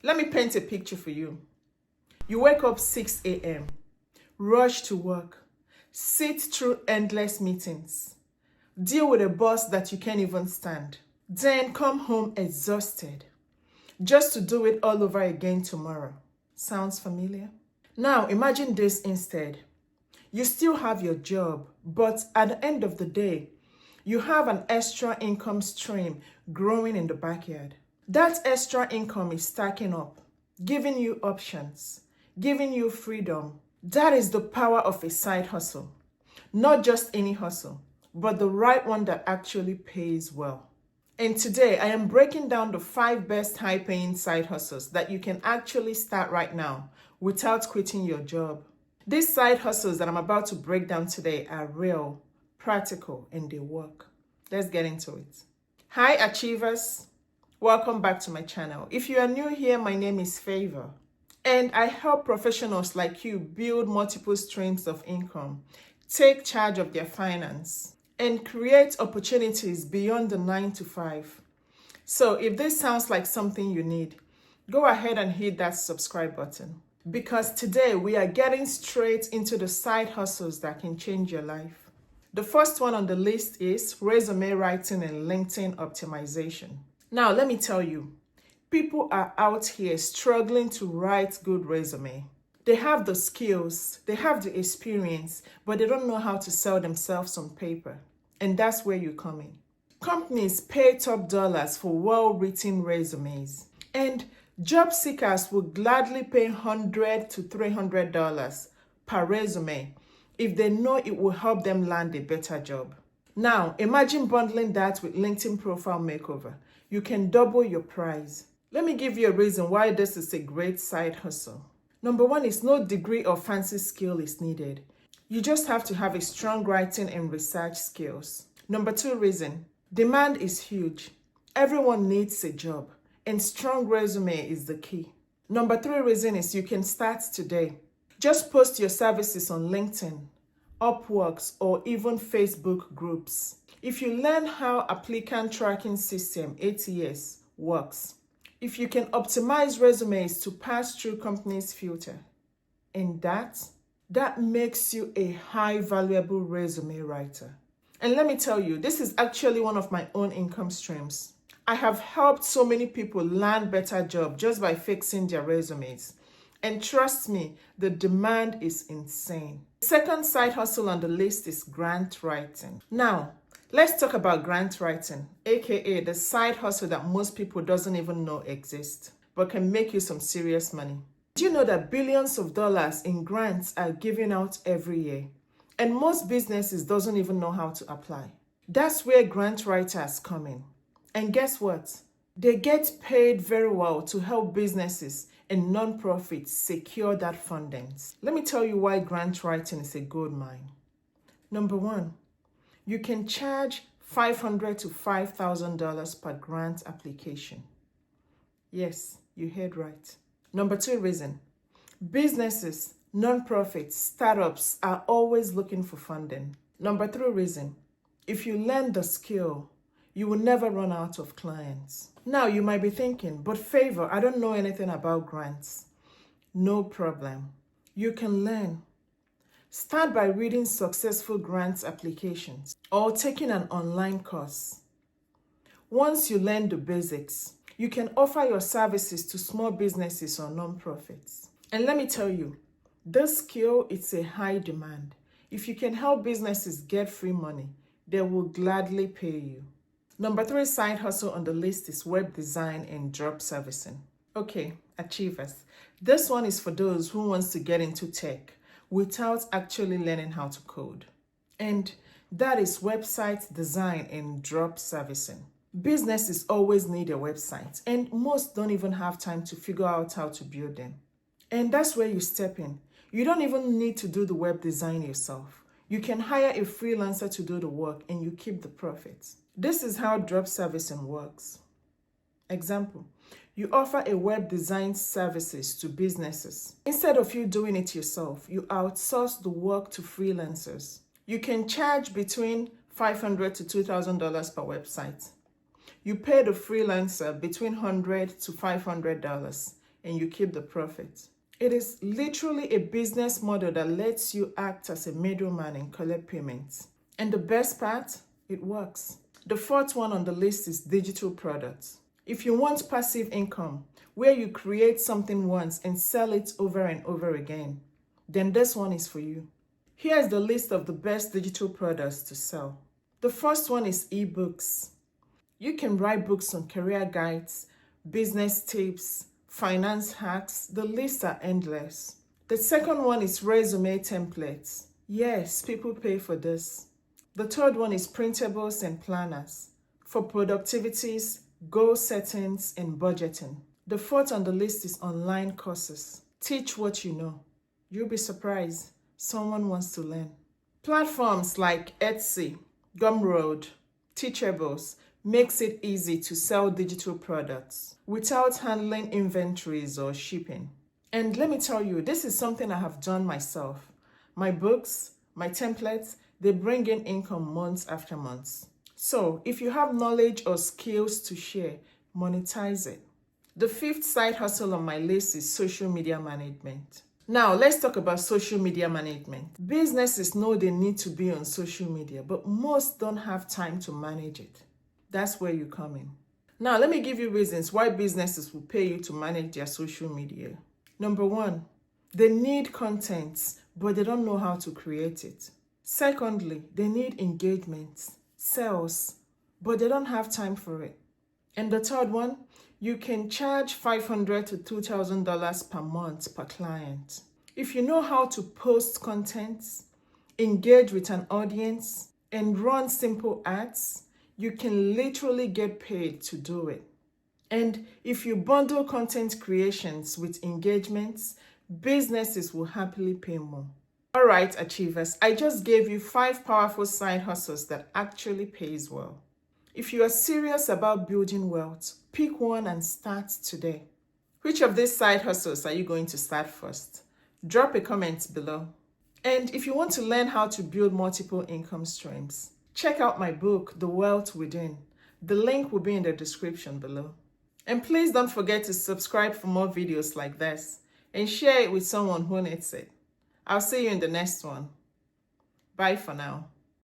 Let me paint a picture for you. You wake up 6 a.m., rush to work, sit through endless meetings, deal with a boss that you can't even stand, then come home exhausted, just to do it all over again tomorrow. Sounds familiar? Now imagine this instead. You still have your job, but at the end of the day, you have an extra income stream growing in the backyard. That extra income is stacking up, giving you options, giving you freedom. That is the power of a side hustle. Not just any hustle, but the right one that actually pays well. And today, I am breaking down the 5 best high-paying side hustles that you can actually start right now without quitting your job. These side hustles that I'm about to break down today are real, practical, and they work. Let's get into it. Hi, Achievers. Welcome back to my channel. If you are new here, my name is Favour, and I help professionals like you build multiple streams of income, take charge of their finance, and create opportunities beyond the 9 to 5. So if this sounds like something you need, go ahead and hit that subscribe button, because today we are getting straight into the side hustles that can change your life. The first one on the list is resume writing and LinkedIn optimization. Now, let me tell you, people are out here struggling to write good resume. They have the skills, they have the experience, but they don't know how to sell themselves on paper. And that's where you come in. Companies pay top dollars for well-written resumes, and job seekers will gladly pay $100 to $300 per resume if they know it will help them land a better job. Now, imagine bundling that with LinkedIn profile makeover. You can double your price. Let me give you a reason why this is a great side hustle. Number one is no degree or fancy skill is needed. You just have to have a strong writing and research skills. Number two reason, demand is huge. Everyone needs a job, and strong resume is the key. Number three reason is you can start today. Just post your services on LinkedIn, Upworks, or even Facebook groups. If you learn how applicant tracking system, ATS, works, if you can optimize resumes to pass through companies' filter, and that makes you a high valuable resume writer. And let me tell you, this is actually one of my own income streams. I have helped so many people land better jobs just by fixing their resumes. And trust me, the demand is insane. The second side hustle on the list is grant writing. Now, let's talk about grant writing, aka the side hustle that most people doesn't even know exists, but can make you some serious money. Do you know that billions of dollars in grants are given out every year? And most businesses doesn't even know how to apply. That's where grant writers come in. And guess what? They get paid very well to help businesses and non-profits secure that funding. Let me tell you why grant writing is a gold mine. Number one, you can charge $500 to $5,000 per grant application. Yes, you heard right. Number two reason, businesses, non-profits, startups are always looking for funding. Number three reason, if you learn the skill, you will never run out of clients. Now you might be thinking, but Favour, I don't know anything about grants. No problem. You can learn. Start by reading successful grants applications or taking an online course. Once you learn the basics, you can offer your services to small businesses or non-profits. And let me tell you, this skill is a high demand. If you can help businesses get free money, they will gladly pay you. Number three side hustle on the list is web design and drop servicing. Okay, Achievers. This one is for those who wants to get into tech without actually learning how to code. And that is website design and drop servicing. Businesses always need a website, and most don't even have time to figure out how to build them. And that's where you step in. You don't even need to do the web design yourself. You can hire a freelancer to do the work and you keep the profits. This is how drop servicing works. Example, you offer a web design services to businesses. Instead of you doing it yourself, you outsource the work to freelancers. You can charge between $500 to $2,000 per website. You pay the freelancer between $100 to $500, and you keep the profit. It is literally a business model that lets you act as a middleman and collect payments. And the best part, it works. The fourth one on the list is digital products. If you want passive income, where you create something once and sell it over and over again, then this one is for you. Here's the list of the best digital products to sell. The first one is ebooks. You can write books on career guides, business tips, finance hacks. The lists are endless. The second one is resume templates. Yes, people pay for this. The third one is printables and planners for productivities, goal settings, and budgeting. The fourth on the list is online courses. Teach what you know. You'll be surprised. Someone wants to learn. Platforms like Etsy, Gumroad, Teachables makes it easy to sell digital products without handling inventories or shipping. And let me tell you, this is something I have done myself. My books, my templates, they bring in income months after months. So if you have knowledge or skills to share, monetize it. The fifth side hustle on my list is social media management. Now, let's talk about social media management. Businesses know they need to be on social media, but most don't have time to manage it. That's where you come in. Now, let me give you reasons why businesses will pay you to manage their social media. Number one, they need content, but they don't know how to create it. Secondly, they need engagement, sales, but they don't have time for it. And the third one, you can charge $500 to $2,000 per month per client. If you know how to post content, engage with an audience, and run simple ads, you can literally get paid to do it. And if you bundle content creations with engagements, businesses will happily pay more. All right, achievers, I just gave you 5 powerful side hustles that actually pays well. If you are serious about building wealth, pick one and start today. Which of these side hustles are you going to start first? Drop a comment below. And if you want to learn how to build multiple income streams, check out my book, The Wealth Within. The link will be in the description below. And please don't forget to subscribe for more videos like this and share it with someone who needs it. I'll see you in the next one. Bye for now.